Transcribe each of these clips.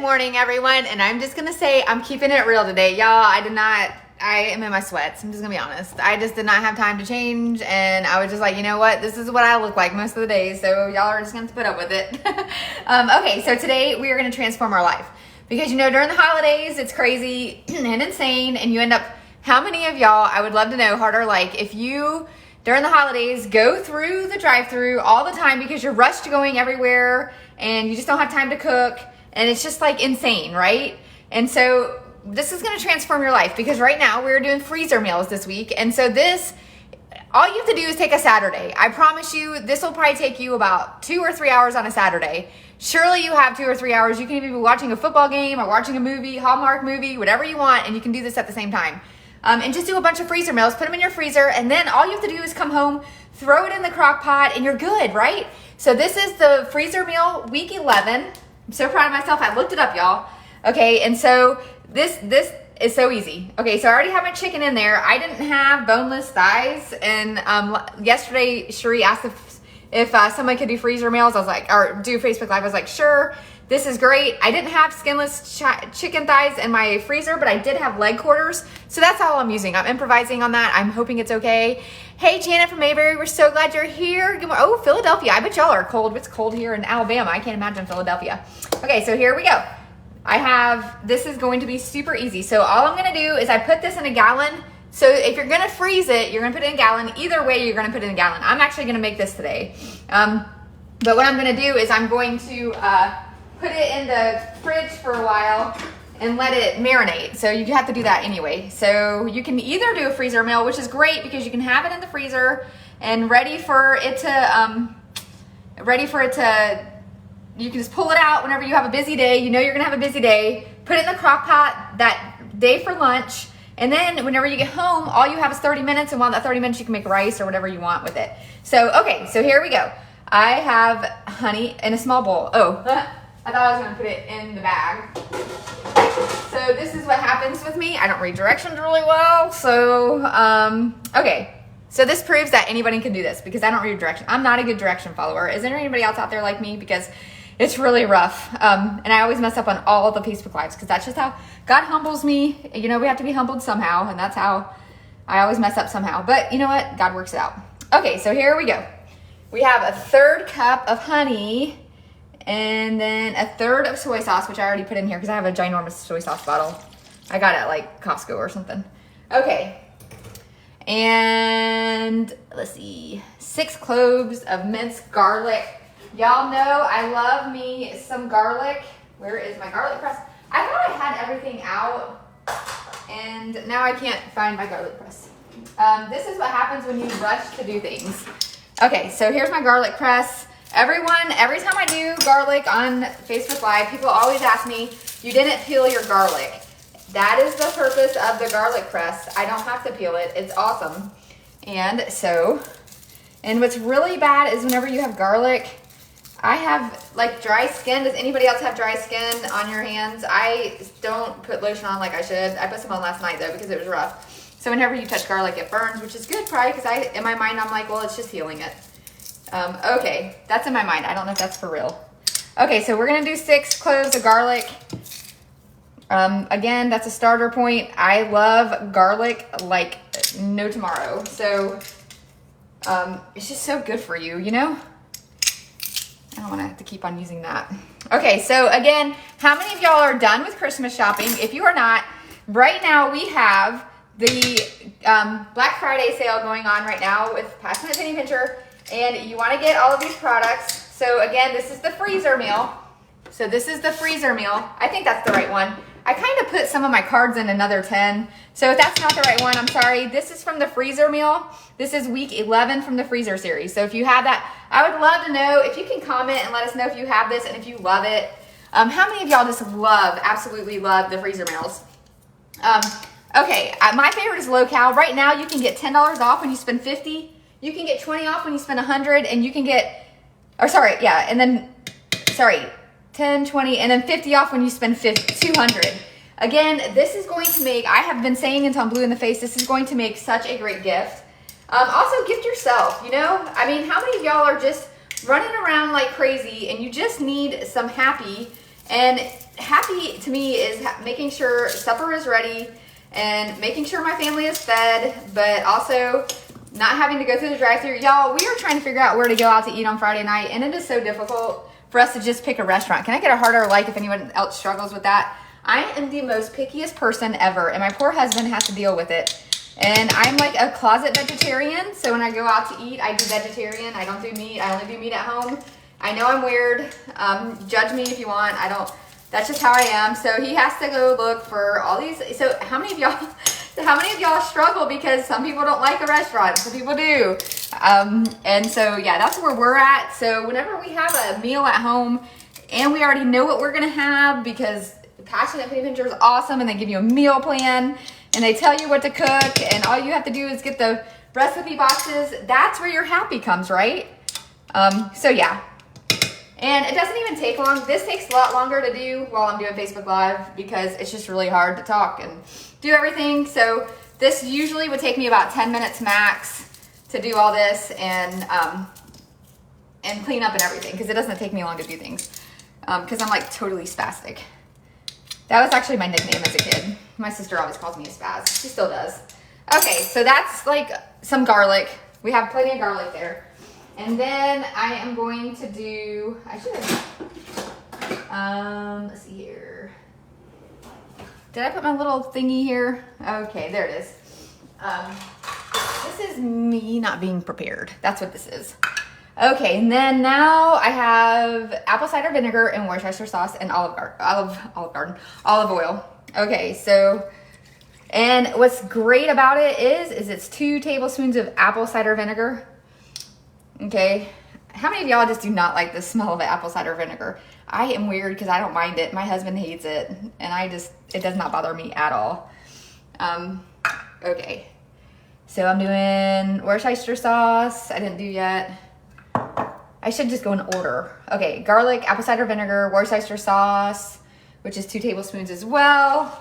morning, everyone, and I'm just gonna say I'm keeping it real today, y'all. I am in my sweats. I'm just gonna be honest. I just did not have time to change, and I was just like, you know what? This is what I look like most of the days, so y'all are just gonna have to put up with it. Okay, so today we are gonna transform our life because during the holidays it's crazy and insane, and you end up. How many of y'all? I would love to know. Heart or like if you during the holidays go through the drive-through all the time because you're rushed going everywhere and you just don't have time to cook. And it's just like insane, right? And so this is gonna transform your life because right now we're doing freezer meals this week. And so all you have to do is take a Saturday. I promise you, this will probably take you about 2 or 3 hours on a Saturday. Surely you have 2 or 3 hours. You can even be watching a football game or watching a movie, Hallmark movie, whatever you want, and you can do this at the same time. And just do a bunch of freezer meals, put them in your freezer, and then all you have to do is come home, throw it in the crock pot, and you're good, right? So this is the freezer meal, week 11. I'm so proud of myself. I looked it up, y'all. Okay, and so this is so easy. Okay, so I already have my chicken in there. I didn't have boneless thighs, and yesterday Cherie asked if someone could do freezer meals. I was like, or do Facebook Live. I was like, sure. This is great. I didn't have skinless chicken thighs in my freezer, but I did have leg quarters. So that's all I'm using. I'm improvising on that. I'm hoping it's okay. Hey, Janet from Mayberry, we're so glad you're here. Good morning. Oh, Philadelphia. I bet y'all are cold. It's cold here in Alabama. I can't imagine Philadelphia. Okay, so here we go. This is going to be super easy. So all I'm gonna do is I put this in a gallon. So if you're gonna freeze it, you're gonna put it in a gallon. Either way, you're gonna put it in a gallon. I'm actually gonna make this today. But what I'm gonna do is I'm going to put it in the fridge for a while and let it marinate. So you have to do that anyway. So you can either do a freezer meal, which is great because you can have it in the freezer and ready for it to, you can just pull it out whenever you have a busy day. You're gonna have a busy day. Put it in the crock pot that day for lunch. And then whenever you get home, all you have is 30 minutes. And while that 30 minutes, you can make rice or whatever you want with it. So, okay, so here we go. I have honey in a small bowl. Oh, I thought I was gonna put it in the bag. So this is what happens with me. I don't read directions really well. So, okay. So this proves that anybody can do this because I don't read directions. I'm not a good direction follower. Is there anybody else out there like me? Because it's really rough. And I always mess up on all of the Facebook Lives because that's just how God humbles me. We have to be humbled somehow. And that's how I always mess up somehow. But you know what? God works it out. Okay, so here we go. We have a 1/3 cup of honey and then a 1/3 of soy sauce, which I already put in here because I have a ginormous soy sauce bottle. I got it at like Costco or something. Okay. And let's see, 6 cloves of minced garlic. Y'all know I love me some garlic. Where is my garlic press? I thought I had everything out and now I can't find my garlic press. This is what happens when you rush to do things. Okay, so here's my garlic press. Every time I do garlic on Facebook Live, people always ask me, you didn't peel your garlic. That is the purpose of the garlic press. I don't have to peel it. It's awesome. And what's really bad is whenever you have garlic, I have like dry skin. Does anybody else have dry skin on your hands? I don't put lotion on like I should. I put some on last night though because it was rough. So whenever you touch garlic, it burns, which is good probably because in my mind, I'm like, well, it's just healing it. Okay, that's in my mind. I don't know if that's for real. Okay, so we're gonna do 6 cloves of garlic. Again, that's a starter point. I love garlic like no tomorrow. So it's just so good for you, I don't want to have to keep on using that. Okay, so again, how many of y'all are done with Christmas shopping? If you are not, right now we have the Black Friday sale going on right now with Passionate Penny Pincher, and you want to get all of these products. So again, this is the freezer meal. So this is the freezer meal. I think that's the right one. I kind of put some of my cards in another 10. So if that's not the right one, I'm sorry. This is from the freezer meal. This is week 11 from the freezer series. So if you have that, I would love to know if you can comment and let us know if you have this and if you love it. How many of y'all just absolutely love the freezer meals? Okay, my favorite is low-cal. Right now, you can get $10 off when you spend $50. You can get $20 off when you spend $100, and you can get, 10, 20, and then $50 off when you spend $200. Again, this is going to make, I have been saying until I'm blue in the face, this is going to make such a great gift. Also, gift yourself, how many of y'all are just running around like crazy and you just need some happy, and happy to me is making sure supper is ready and making sure my family is fed, but also not having to go through the drive-thru. Y'all, we are trying to figure out where to go out to eat on Friday night, and it is so difficult for us to just pick a restaurant. Can I get a heart or like if anyone else struggles with that? I am the most pickiest person ever, and my poor husband has to deal with it. And I'm like a closet vegetarian, so when I go out to eat, I do vegetarian. I don't do meat. I only do meat at home. I know I'm weird. Judge me if you want. I don't. That's just how I am. So he has to go look for all these. So how many of y'all struggle because some people don't like a restaurant, some people do. And so yeah, that's where we're at. So whenever we have a meal at home and we already know what we're gonna have, because Passionate Penny Pincher is awesome, and they give you a meal plan and they tell you what to cook, and all you have to do is get the recipe boxes. That's where your happy comes, right? So yeah. And it doesn't even take long. This takes a lot longer to do while I'm doing Facebook Live because it's just really hard to talk and do everything. So this usually would take me about 10 minutes max to do all this and clean up and everything, because it doesn't take me long to do things because I'm like totally spastic. That was actually my nickname as a kid. My sister always calls me a spaz. She still does. Okay, so that's like some garlic. We have plenty of garlic there. And then I am going to do, let's see here. Did I put my little thingy here? Okay, there it is. This is me not being prepared. That's what this is. Okay, and then now I have apple cider vinegar and Worcestershire sauce and olive oil. Okay, so, and what's great about it is it's 2 tablespoons of apple cider vinegar. Okay, how many of y'all just do not like the smell of apple cider vinegar? I am weird because I don't mind it. My husband hates it, and it does not bother me at all. Okay, so I'm doing Worcestershire sauce. I didn't do yet. I should just go in order. Okay, garlic, apple cider vinegar, Worcestershire sauce, which is 2 tablespoons as well.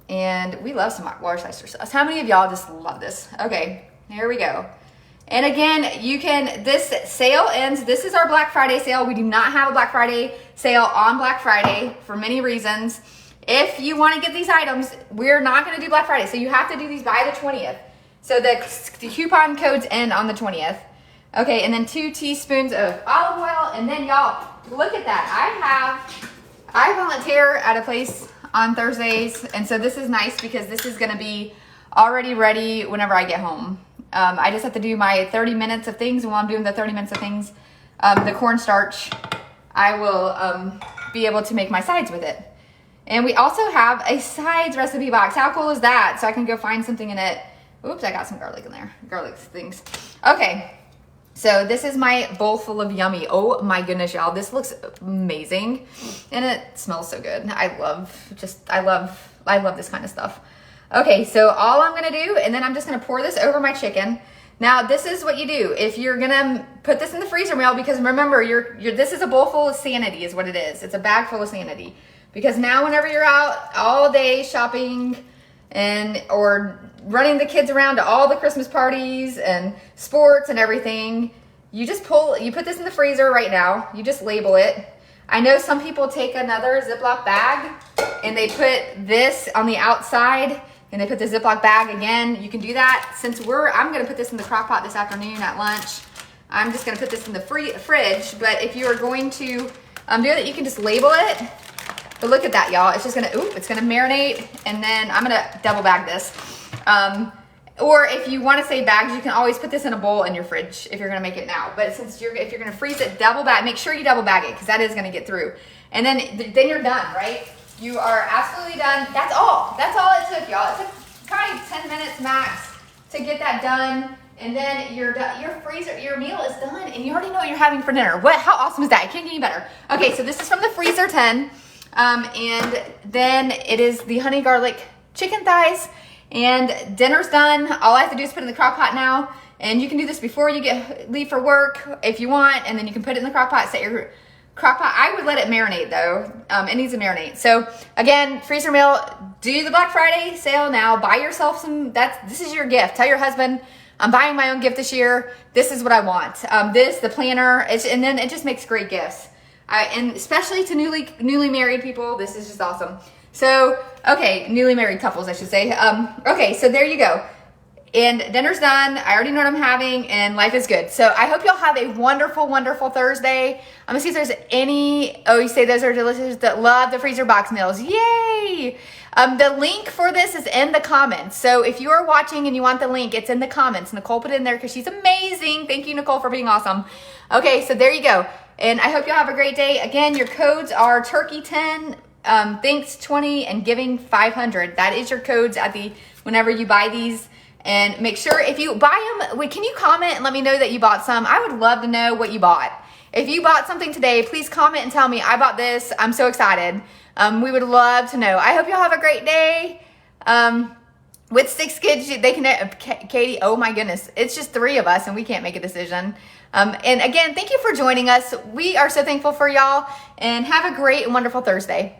And we love some Worcestershire sauce. How many of y'all just love this? Okay, here we go. And again, this sale ends, this is our Black Friday sale. We do not have a Black Friday sale on Black Friday for many reasons. If you want to get these items, we're not going to do Black Friday. So you have to do these by the 20th. So the coupon codes end on the 20th. Okay, and then 2 teaspoons of olive oil. And then y'all, look at that. I volunteer at a place on Thursdays. And so this is nice because this is going to be already ready whenever I get home. I just have to do my 30 minutes of things. And while I'm doing the 30 minutes of things, the cornstarch, I will be able to make my sides with it. And we also have a sides recipe box. How cool is that? So I can go find something in it. Oops, I got some garlic in there. Garlic things. Okay, so this is my bowl full of yummy. Oh my goodness, y'all. This looks amazing. And it smells so good. I love this kind of stuff. Okay, so all I'm gonna do, and then I'm just gonna pour this over my chicken. Now, this is what you do. If you're gonna put this in the freezer meal, because remember, this is a bowl full of sanity is what it is. It's a bag full of sanity. Because now whenever you're out all day shopping or running the kids around to all the Christmas parties and sports and everything, you put this in the freezer right now. You just label it. I know some people take another Ziploc bag and they put this on the outside and they put the Ziploc bag again. You can do that. Since I'm gonna put this in the crock pot this afternoon at lunch, I'm just gonna put this in the fridge. But if you are going to do it, you can just label it. But look at that, y'all. It's just it's gonna marinate, and then I'm gonna double bag this. Or if you wanna save bags, you can always put this in a bowl in your fridge if you're gonna make it now. But if you're gonna freeze it, make sure you double bag it, because that is gonna get through. And then you're done, right? You are absolutely done. That's all it took, y'all. It took probably 10 minutes max to get that done. And then you're done. Your meal is done, and you already know what you're having for dinner. How awesome is that? It can't get any better. Okay, so this is from the freezer 10. And then it is the honey garlic chicken thighs, and dinner's done. All I have to do is put it in the crock pot now, and you can do this before you leave for work if you want, and then you can put it in the crock pot, set your crock pot. I would let it marinate though. It needs to marinate. So again, freezer meal, do the Black Friday sale now, buy yourself this is your gift. Tell your husband, I'm buying my own gift this year. This is what I want. The planner, and then it just makes great gifts. And especially to newly married people, this is just awesome. So, okay, newly married couples, I should say. Okay, so there you go. And dinner's done. I already know what I'm having, and life is good. So I hope y'all have a wonderful, wonderful Thursday. I'm gonna see if there's any. Oh, you say those are delicious. Love the freezer box meals. Yay! The link for this is in the comments. So if you are watching and you want the link, it's in the comments. Nicole put it in there because she's amazing. Thank you, Nicole, for being awesome. Okay, so there you go. And I hope y'all have a great day. Again, your codes are Turkey10, Thanks 20, and Giving 500. That is your codes at the whenever you buy these. And make sure if you buy them, can you comment and let me know that you bought some? I would love to know what you bought. If you bought something today, please comment and tell me, I bought this. I'm so excited. We would love to know. I hope y'all have a great day. With 6 kids, they can, Katie, oh my goodness. It's just 3 of us and we can't make a decision. And again, thank you for joining us. We are so thankful for y'all, and have a great and wonderful Thursday.